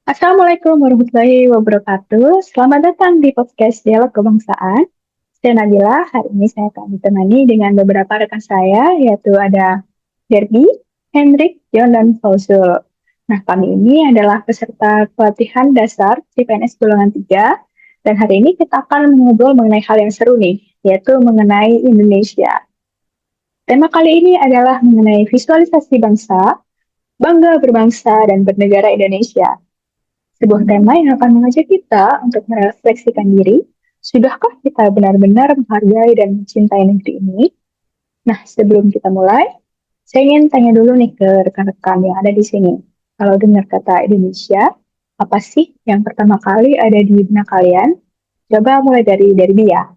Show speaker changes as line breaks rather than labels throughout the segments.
Assalamualaikum warahmatullahi wabarakatuh. Selamat datang di podcast Dialog Kebangsaan. Saya Nabila. Hari ini saya akan ditemani dengan beberapa rekan saya, yaitu ada Derby, Hendrik, John, dan Fausul. Nah, kami ini adalah peserta pelatihan dasar CPNS golongan 3. Dan hari ini kita akan mengobrol mengenai hal yang seru nih, yaitu mengenai Indonesia. Tema kali ini adalah mengenai visualisasi bangsa, bangga berbangsa dan bernegara Indonesia. Sebuah tema yang akan mengajak kita untuk merefleksikan diri, sudahkah kita benar-benar menghargai dan mencintai negeri ini? Nah, sebelum kita mulai, saya ingin tanya dulu nih ke rekan-rekan yang ada di sini. Kalau dengar kata Indonesia, apa sih yang pertama kali ada di benak kalian? Coba mulai dari dia.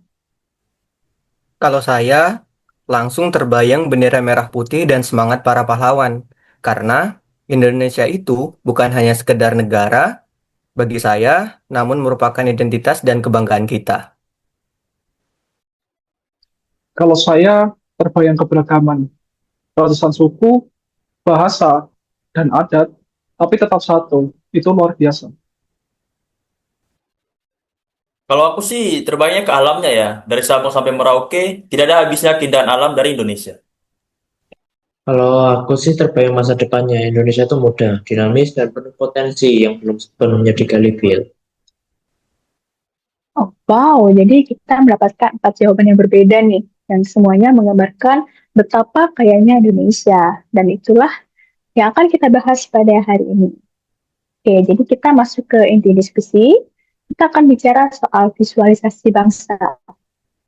Kalau saya, langsung terbayang bendera merah putih dan semangat para pahlawan. Karena Indonesia itu bukan hanya sekedar negara bagi saya, namun merupakan identitas dan kebanggaan kita.
Kalau saya terbayang keberagaman, ratusan suku, bahasa, dan adat, tapi tetap satu, itu luar biasa.
Kalau aku sih terbayangnya ke alamnya ya. Dari Sabang sampai Merauke, tidak ada habisnya keindahan alam dari Indonesia.
Kalau aku sih terbayang masa depannya, Indonesia itu muda, dinamis, dan penuh potensi yang belum sepenuhnya digali Bill.
Oh, wow, jadi kita mendapatkan 4 jawaban yang berbeda nih, dan semuanya menggambarkan betapa kayanya Indonesia. Dan itulah yang akan kita bahas pada hari ini. Oke, jadi kita masuk ke inti diskusi. Kita akan bicara soal visualisasi bangsa.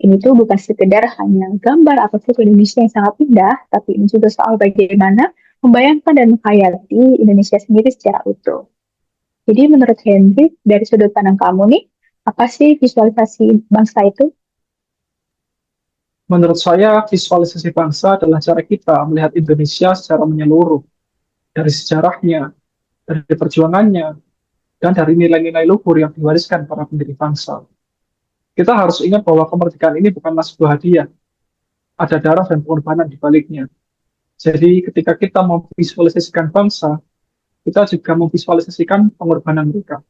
Ini tuh bukan sekedar hanya gambar atau foto Indonesia yang sangat indah, tapi ini juga soal bagaimana membayangkan dan menghayati Indonesia sendiri secara utuh. Jadi menurut Henry, dari sudut pandang kamu nih, apa sih visualisasi bangsa itu?
Menurut saya, visualisasi bangsa adalah cara kita melihat Indonesia secara menyeluruh, dari sejarahnya, dari perjuangannya, dan dari nilai-nilai luhur yang diwariskan para pendiri bangsa. Kita harus ingat bahwa kemerdekaan ini bukanlah sebuah hadiah, ada darah dan pengorbanan di baliknya. Jadi ketika kita memvisualisasikan bangsa, kita juga memvisualisasikan pengorbanan mereka.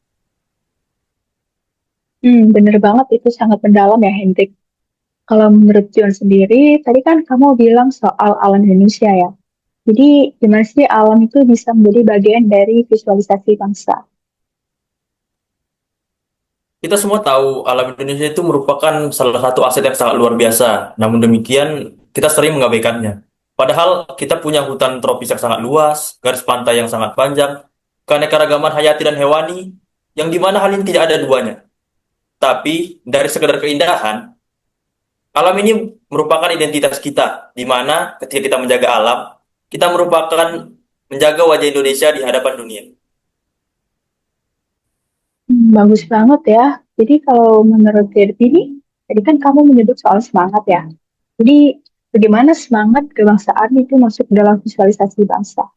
Bener banget, itu sangat mendalam ya, Hendrik. Kalau menurut John sendiri, tadi kan kamu bilang soal alam Indonesia ya. Jadi, gimana sih alam itu bisa menjadi bagian dari visualisasi bangsa?
Kita semua tahu alam Indonesia itu merupakan salah satu aset yang sangat luar biasa. Namun demikian, kita sering mengabaikannya. Padahal kita punya hutan tropis yang sangat luas, garis pantai yang sangat panjang, keanekaragaman hayati dan hewani, yang dimana hal ini tidak ada duanya. Tapi, dari sekedar keindahan, alam ini merupakan identitas kita, di mana ketika kita menjaga alam, kita merupakan menjaga wajah Indonesia di hadapan dunia.
Bagus banget ya. Jadi kalau menurut Derby nih, tadi kan kamu menyebut soal semangat ya. Jadi bagaimana semangat kebangsaan itu masuk dalam visualisasi bangsa?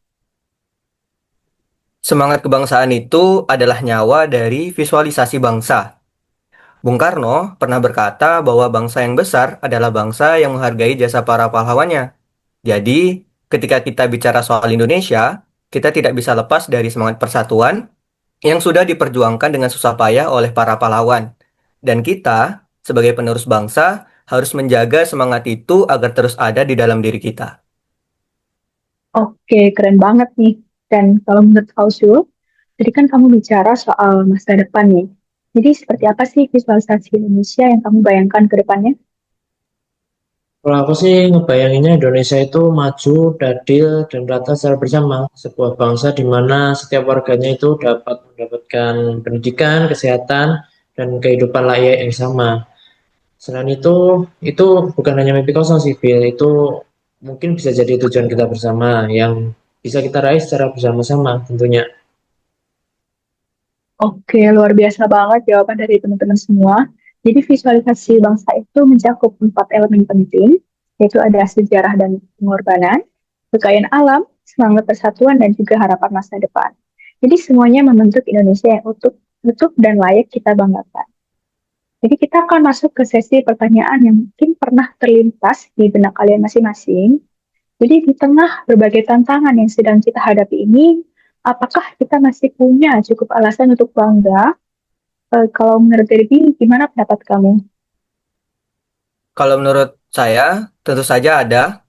Semangat kebangsaan itu adalah nyawa dari visualisasi bangsa. Bung Karno pernah berkata bahwa bangsa yang besar adalah bangsa yang menghargai jasa para pahlawannya. Jadi, ketika kita bicara soal Indonesia, kita tidak bisa lepas dari semangat persatuan yang sudah diperjuangkan dengan susah payah oleh para pahlawan. Dan kita, sebagai penerus bangsa, harus menjaga semangat itu agar terus ada di dalam diri kita.
Oke, keren banget nih. Dan kalau menurut Fausul, tadi kan kamu bicara soal masa depan nih. Jadi seperti apa sih visualisasi Indonesia yang kamu bayangkan ke depannya?
Kalau aku sih ngebayanginnya Indonesia itu maju, adil, dan rata secara bersama. Sebuah bangsa di mana setiap warganya itu dapat mendapatkan pendidikan, kesehatan, dan kehidupan layak yang sama. Selain itu bukan hanya mimpi kosong sih, Bill. Itu mungkin bisa jadi tujuan kita bersama yang bisa kita raih secara bersama-sama tentunya.
Oke, luar biasa banget jawaban dari teman-teman semua. Jadi visualisasi bangsa itu mencakup 4 elemen penting, yaitu ada sejarah dan pengorbanan, kekayaan alam, semangat persatuan, dan juga harapan masa depan. Jadi semuanya membentuk Indonesia yang utuh dan layak kita banggakan. Jadi kita akan masuk ke sesi pertanyaan yang mungkin pernah terlintas di benak kalian masing-masing. Jadi di tengah berbagai tantangan yang sedang kita hadapi ini, apakah kita masih punya cukup alasan untuk bangga? Kalau menurut Derby, gimana pendapat kamu?
Kalau menurut saya, tentu saja ada.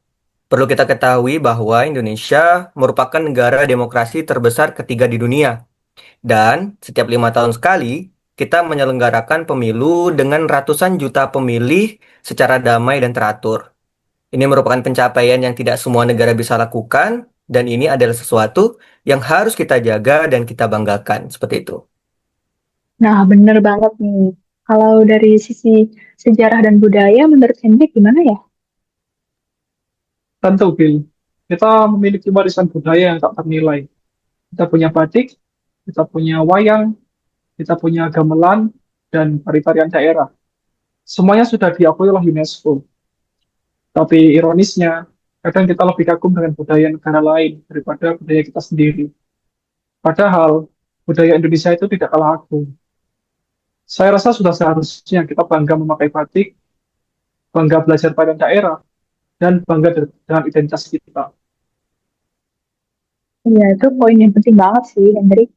Perlu kita ketahui bahwa Indonesia merupakan negara demokrasi terbesar ketiga di dunia. Dan setiap 5 tahun sekali, kita menyelenggarakan pemilu dengan ratusan juta pemilih secara damai dan teratur. Ini merupakan pencapaian yang tidak semua negara bisa lakukan, dan ini adalah sesuatu yang harus kita jaga dan kita banggakan, seperti itu.
Nah, bener banget nih. Kalau dari sisi sejarah dan budaya, menurut Hendrik gimana ya?
Tentu, Bill. Kita memiliki warisan budaya yang tak ternilai. Kita punya batik, kita punya wayang, kita punya gamelan, dan tari-tarian daerah. Semuanya sudah diakui oleh UNESCO. Tapi ironisnya, kadang kita lebih kagum dengan budaya negara lain daripada budaya kita sendiri. Padahal, budaya Indonesia itu tidak kalah agung. Saya rasa sudah seharusnya kita bangga memakai batik, bangga belajar tarian daerah, dan bangga dengan identitas kita.
Iya, itu poin yang penting banget sih, Hendrik.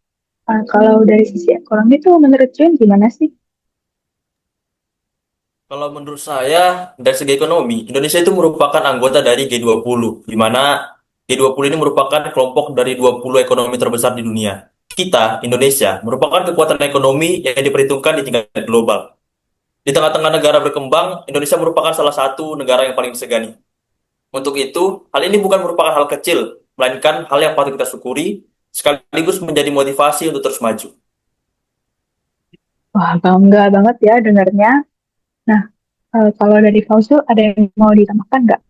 Kalau dari sisi ekonomi tuh menurut Jun gimana sih?
Kalau menurut saya, dari segi ekonomi, Indonesia itu merupakan anggota dari G20, di mana G20 ini merupakan kelompok dari 20 ekonomi terbesar di dunia. Kita, Indonesia, merupakan kekuatan ekonomi yang diperhitungkan di tingkat global. Di tengah-tengah negara berkembang, Indonesia merupakan salah satu negara yang paling disegani. Untuk itu, hal ini bukan merupakan hal kecil, melainkan hal yang patut kita syukuri, sekaligus menjadi motivasi untuk terus maju.
Wah, bangga banget ya dengarnya. Nah, kalau dari Fauzu ada yang mau ditambahkan nggak?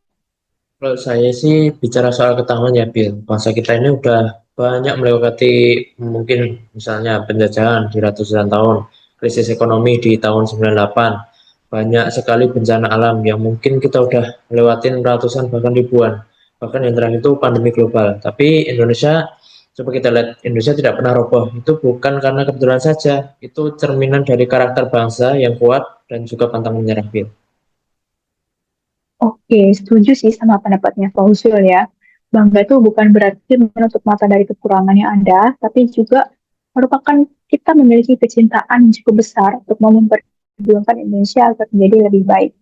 Kalau saya sih bicara soal ketahanan ya, Bill. Bangsa kita ini udah banyak melewati mungkin misalnya penjajahan di ratusan tahun, krisis ekonomi di tahun 98, banyak sekali bencana alam yang mungkin kita udah lewatin ratusan bahkan ribuan. Bahkan yang terakhir itu pandemi global. Tapi Indonesia, coba kita lihat, Indonesia tidak pernah roboh. Itu bukan karena kebetulan saja, itu cerminan dari karakter bangsa yang kuat dan juga pantang menyerah, Bill.
Oke, setuju sih sama pendapatnya Fauzul ya. Bangga itu bukan berarti menutup mata dari kekurangan yang ada, tapi juga merupakan kita memiliki kecintaan yang cukup besar untuk mau memperjuangkan Indonesia agar menjadi lebih baik.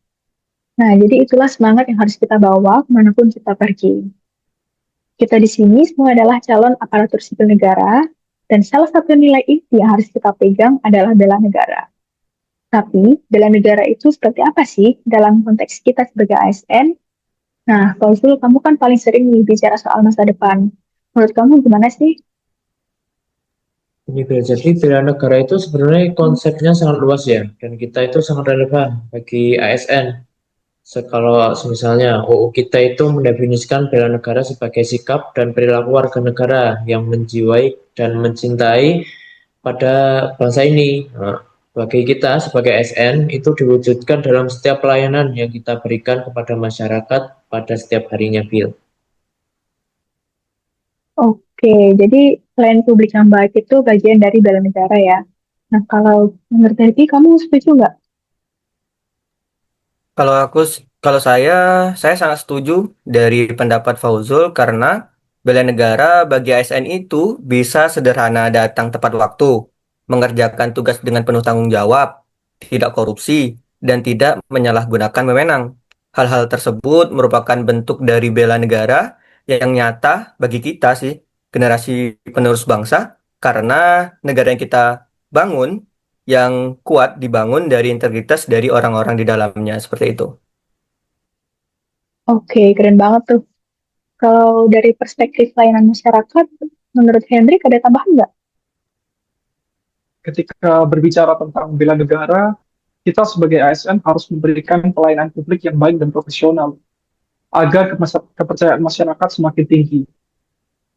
Nah, jadi itulah semangat yang harus kita bawa kemanapun kita pergi. Kita di sini semua adalah calon aparatur sipil negara, dan salah satu nilai inti yang harus kita pegang adalah bela negara. Tapi, bela negara itu seperti apa sih dalam konteks kita sebagai ASN? Nah, Fauzul, kamu kan paling sering nih bicara soal masa depan. Menurut kamu gimana sih?
Ini Bel, jadi bela negara itu sebenarnya konsepnya sangat luas ya, dan kita itu sangat relevan bagi ASN. Kalau misalnya UU kita itu mendefinisikan bela negara sebagai sikap dan perilaku warga negara yang menjiwai dan mencintai pada bangsa ini. Nah, bagi kita sebagai ASN itu diwujudkan dalam setiap pelayanan yang kita berikan kepada masyarakat pada setiap harinya, Bill.
Oke, jadi pelayanan publik yang baik itu bagian dari bela negara ya. Nah, kalau menurut Devi, kamu setuju nggak?
Kalau kalau saya sangat setuju dari pendapat Fauzul karena bela negara bagi ASN itu bisa sederhana datang tepat waktu, mengerjakan tugas dengan penuh tanggung jawab, tidak korupsi, dan tidak menyalahgunakan wewenang. Hal-hal tersebut merupakan bentuk dari bela negara yang nyata bagi kita sih, generasi penerus bangsa, karena negara yang kita bangun yang kuat dibangun dari integritas dari orang-orang di dalamnya seperti itu.
Oke, keren banget tuh. Kalau dari perspektif pelayanan masyarakat, menurut Hendrik ada tambahan nggak?
Ketika berbicara tentang bela negara, kita sebagai ASN harus memberikan pelayanan publik yang baik dan profesional agar kepercayaan masyarakat semakin tinggi.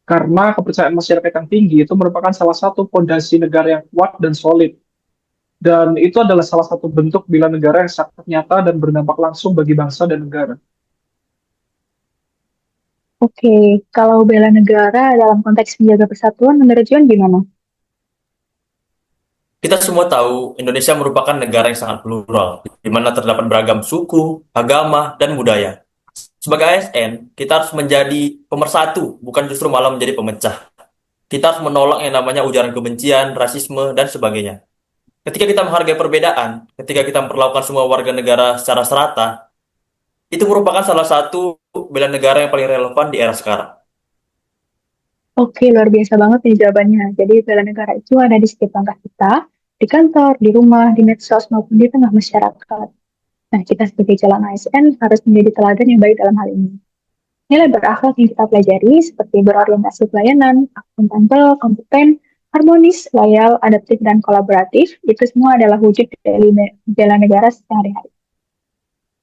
Karena kepercayaan masyarakat yang tinggi itu merupakan salah satu fondasi negara yang kuat dan solid. Dan itu adalah salah satu bentuk bela negara yang sangat nyata dan berdampak langsung bagi bangsa dan negara.
Oke, kalau bela negara dalam konteks menjaga persatuan, menurut John gimana?
Kita semua tahu Indonesia merupakan negara yang sangat plural, di mana terdapat beragam suku, agama, dan budaya. Sebagai ASN, kita harus menjadi pemersatu, bukan justru malah menjadi pemecah. Kita harus menolak yang namanya ujaran kebencian, rasisme, dan sebagainya. Ketika kita menghargai perbedaan, ketika kita memperlakukan semua warga negara secara serata, itu merupakan salah satu bela negara yang paling relevan di era sekarang.
Oke, luar biasa banget nih jawabannya. Jadi bela negara itu ada di setiap langkah kita, di kantor, di rumah, di medsos, maupun di tengah masyarakat. Nah, kita sebagai calon ASN harus menjadi teladan yang baik dalam hal ini. Nilai berakhlak yang kita pelajari seperti berorientasi pelayanan, akuntabel, kompeten, harmonis, loyal, adaptif, dan kolaboratif, itu semua adalah wujud dari bela negara sehari-hari.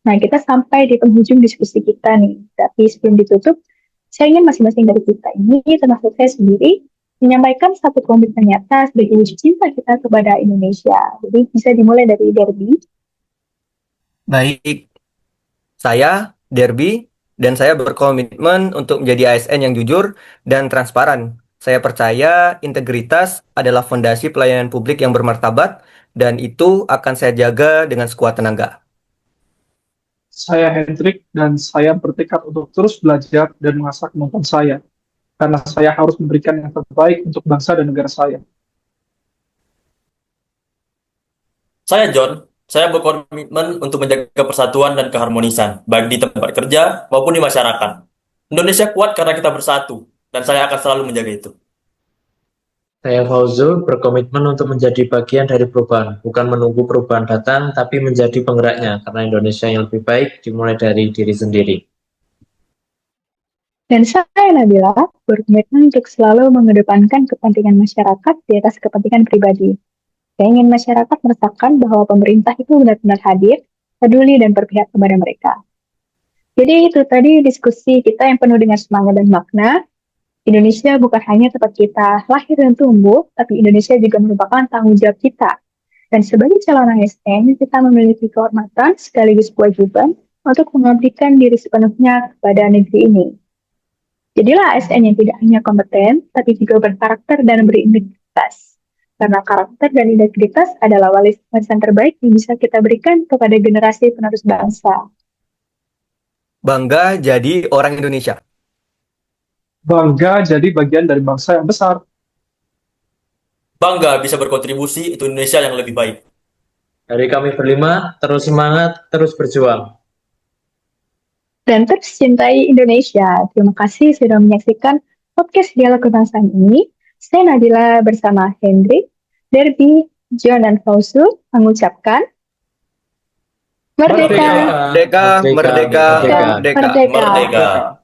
Nah, kita sampai di penghujung diskusi kita nih. Tapi sebelum ditutup, saya ingin masing-masing dari kita ini, termasuk saya sendiri, menyampaikan satu komitmen nyata sebagai wujud cinta kita kepada Indonesia. Jadi bisa dimulai dari Derby.
Baik, saya, Derby, dan saya berkomitmen untuk menjadi ASN yang jujur dan transparan. Saya percaya integritas adalah fondasi pelayanan publik yang bermartabat, dan itu akan saya jaga dengan sekuat tenaga.
Saya Hendrik dan saya bertekad untuk terus belajar dan mengasah kemampuan saya, karena saya harus memberikan yang terbaik untuk bangsa dan negara saya.
Saya John, saya berkomitmen untuk menjaga persatuan dan keharmonisan, baik di tempat kerja maupun di masyarakat. Indonesia kuat karena kita bersatu, dan saya akan selalu menjaga itu.
Saya Fauzul berkomitmen untuk menjadi bagian dari perubahan, bukan menunggu perubahan datang, tapi menjadi penggeraknya, karena Indonesia yang lebih baik dimulai dari diri sendiri.
Dan saya Nabila berkomitmen untuk selalu mengedepankan kepentingan masyarakat di atas kepentingan pribadi. Saya ingin masyarakat merasakan bahwa pemerintah itu benar-benar hadir, peduli, dan berpihak kepada mereka. Jadi itu tadi diskusi kita yang penuh dengan semangat dan makna. Indonesia bukan hanya tempat kita lahir dan tumbuh, tapi Indonesia juga merupakan tanggung jawab kita. Dan sebagai calon ASN, kita memiliki kehormatan sekaligus kewajiban untuk mengabdikan diri sepenuhnya kepada negeri ini. Jadilah ASN yang tidak hanya kompeten, tapi juga berkarakter dan berintegritas. Karena karakter dan integritas adalah warisan terbaik yang bisa kita berikan kepada generasi penerus bangsa.
Bangga jadi orang Indonesia.
Bangga jadi bagian dari bangsa yang besar.
Bangga bisa berkontribusi untuk Indonesia yang lebih baik.
Dari kami berlima, terus semangat, terus berjuang.
Dan terus cintai Indonesia. Terima kasih sudah menyaksikan podcast Dialog Kebangsaan ini. Saya Nabila bersama Hendrik, Derby, John, dan Fauzul mengucapkan Merdeka!
Merdeka, merdeka,
Merdeka.
merdeka.
Merdeka!
Merdeka!